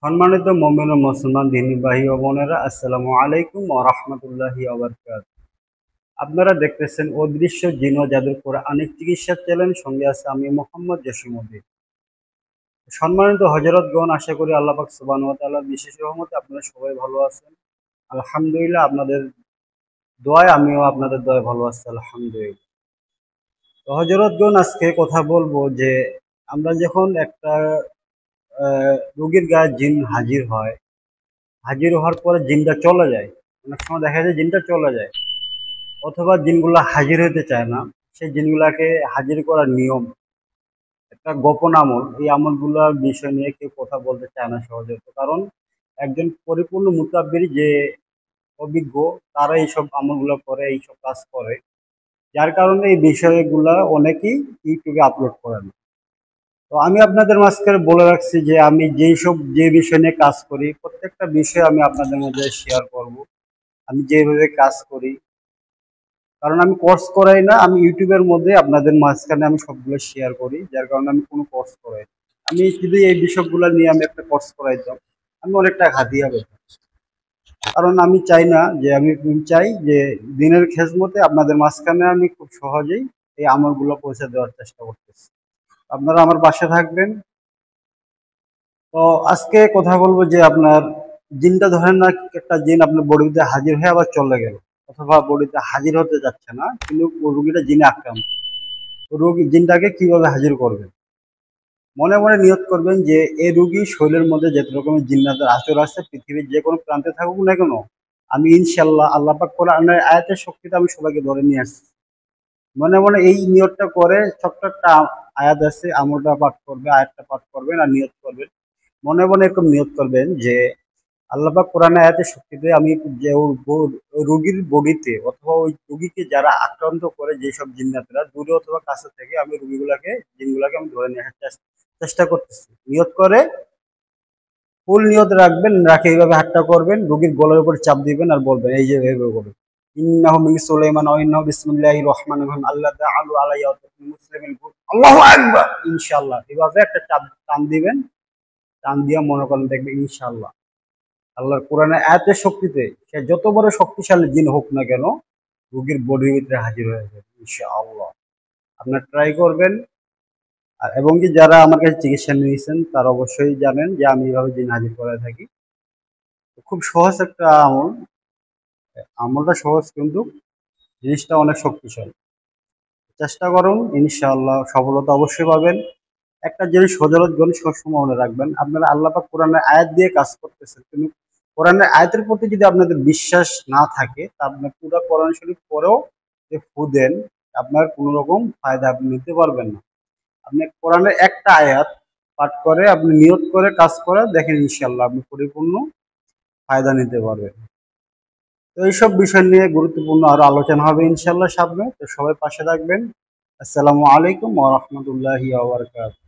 সম্মানিত মুমিন ও মুসলমান দিনী ভাই ও বোনেরা, আসসালামু আলাইকুম ওয়া রাহমাতুল্লাহি ওয়া বারাকাতুহু। আপনারা দেখতেছেন অদৃশ্য জিন ও জাদুর কোরআনিক চিকিৎসা চ্যানেল, সঙ্গে আছে আমি মোহাম্মদ জসিমউদ্দিন। সম্মানিত হযরতগণ, আশা করি আল্লাহ পাক সুবহানাহু ওয়া তাআলার বিশেষ রহমতে আপনারা সবাই ভালো আছেন। আলহামদুলিল্লাহ, আপনাদের দোয়ায় আমিও আপনাদের দোয়ায় ভালো আছি, আলহামদুলিল্লাহ। তো হযরতগণ, আজকে কথা বলবো যে আমরা যখন একটা রোগীর গায়ে জিন হাজির হয়, হাজির হওয়ার পরে জিনটা চলে যায়। অনেক সময় দেখা যায় জিনটা চলে যায়, অথবা জিনগুলা হাজির হতে চায় না। সেই জিনগুলাকে হাজির করার নিয়ম, একটা গোপন আমল, এই আমলগুলোর বিষয় নিয়ে কেউ কথা বলতে চায় না সহজে। কারণ একজন পরিপূর্ণ মুতাব্বির যে অভিজ্ঞ, তারা এইসব আমলগুলো করে, এইসব কাজ করে, যার কারণে এই বিষয়গুলা অনেকেই ইউটিউবে আপলোড করে না। তো আমি আপনাদের মাঝখানে বলে রাখছি যে আমি যে বিষয় নিয়ে কাজ করি, প্রত্যেকটা বিষয় আমি আপনাদের মধ্যে শেয়ার করব। আমি যেভাবে কাজ করি, কারণ আমি কোর্স করাই না, আমি ইউটিউবের মধ্যে আপনাদের মাঝখানে আমি সবগুলো শেয়ার করি, যার কারণে আমি কোনো কোর্স করাই না। আমি যদি এই বিষয়গুলো নিয়ে আমি একটা কোর্স করাইতাম, আমি অনেক টাকা হাতিয়ে পেতাম। কারণ আমি চাই না যে, আমি চাই যে দিনের খেজমতে আপনাদের মাঝখানে আমি খুব সহজেই এই আমলগুলো পৌঁছে দেওয়ার চেষ্টা করতেছি। আপনারা আমার পাশে থাকবেন। তো আজকে কথা বলবো যে আপনার জিনটা, ধরেন না একটা জিন আপনার বডিতে হাজির হয়ে আবার চলে গেল, অথবা বডিতে হাজির হতে যাচ্ছে না, কিন্তু রোগীটা জিনে আক্রান্ত। রোগী জিনটাকে কিভাবে হাজির করবেন? মনে মনে নিয়ত করবেন যে এই রোগী শরীরের মধ্যে যত রকমের জিন্নাতের আচর আছে, পৃথিবীর যে কোনো প্রান্তে থাকুক না কেন, আমি ইনশাল্লাহ আল্লাহ পাক কোরআনের আয়াতের শক্তিতে আমি সবাইকে ধরে নিয়ে আসছি। মনে মনে এই নিয়তটা করে, ছোট্ট একটা আয়াত আছে, আমলটা পাঠ করবে, আয়াতটা পাঠ করবেন আর নিয়ত করবেন। মনে মনে এরকম নিয়ত করবেন যে আল্লাহ পাক কোরআনে আয়াতের শক্তিতে আমি যে রোগীর বডিতে, অথবা ওই রোগীকে যারা আক্রান্ত করে যেসব জিন্নাতরা, দূরে অথবা কাছে থেকে আমি জিনগুলাকে আমি ধরে নিয়ে আসার চেষ্টা করতেছি। নিয়ত করে ফুল নিয়ত রাখবেন, রাখে এইভাবে হাতটা করবেন, রোগীর গলার উপর চাপ দিবেন আর বলবেন এই যে এইভাবে করবেন, ইন্নাহু মিন সুলাইমান ওয়া ইন্নাহু বিসমিল্লাহির রহমানির রহিম, আল্লাহ তাআলু আলাইয়া ওয়া তাকুনু মুসলিমিন, আল্লাহু আকবার। ইনশাআল্লাহ এভাবে একটা চাপ টান দিবেন। টান দিয়া মনে করেন, দেখবেন ইনশাআল্লাহ আল্লাহর কোরআনের আয়াতের শক্তিতে সে যত বড় শক্তিশালী জিন হোক না কেন, রোগীর বডির ভিতরে হাজির হয়ে যাবে ইনশাআল্লাহ। আপনার ট্রাই করবেন। আর এবং কি যারা আমার কাছে চিকিৎসা নিয়েছেন, তারা অবশ্যই জানেন যে আমি এইভাবে জিন হাজির করে থাকি। খুব সহজ একটা আমল, আমলটা সহজ কিন্তু জিনিসটা অনেক শক্তিশালী। চেষ্টা করুন, ইনশাআল্লাহ সফলতা অবশ্যই পাবেন। একটা জিনিস হযরতগণ সবসময় মনে রাখবেন, আপনারা আল্লাহ পাক কোরআনের আয়াত দিয়ে কাজ করতেছেন, কিন্তু কোরআনের আয়াতের প্রতি যদি আপনাদের বিশ্বাস না থাকে, তা আপনি পুরো কোরআন শরীফ পড়েও যে ফু দেন, আপনার কোনো রকম ফায়দা আপনি নিতে পারবেন না। আপনি কোরআনের একটা আয়াত পাঠ করে, আপনি নিয়ত করে কাজ করে দেখেন, ইনশাআল্লাহ আপনি পরিপূর্ণ ফায়দা নিতে পারবেন। তো এইসব বিষয় নিয়ে গুরুত্বপূর্ণ আরো আলোচনা হবে ইনশাআল্লাহ সামনে। তো সবাই পাশে থাকবেন। আসসালামু আলাইকুম ওয়া রাহমাতুল্লাহি ওয়া বারাকাতুহু।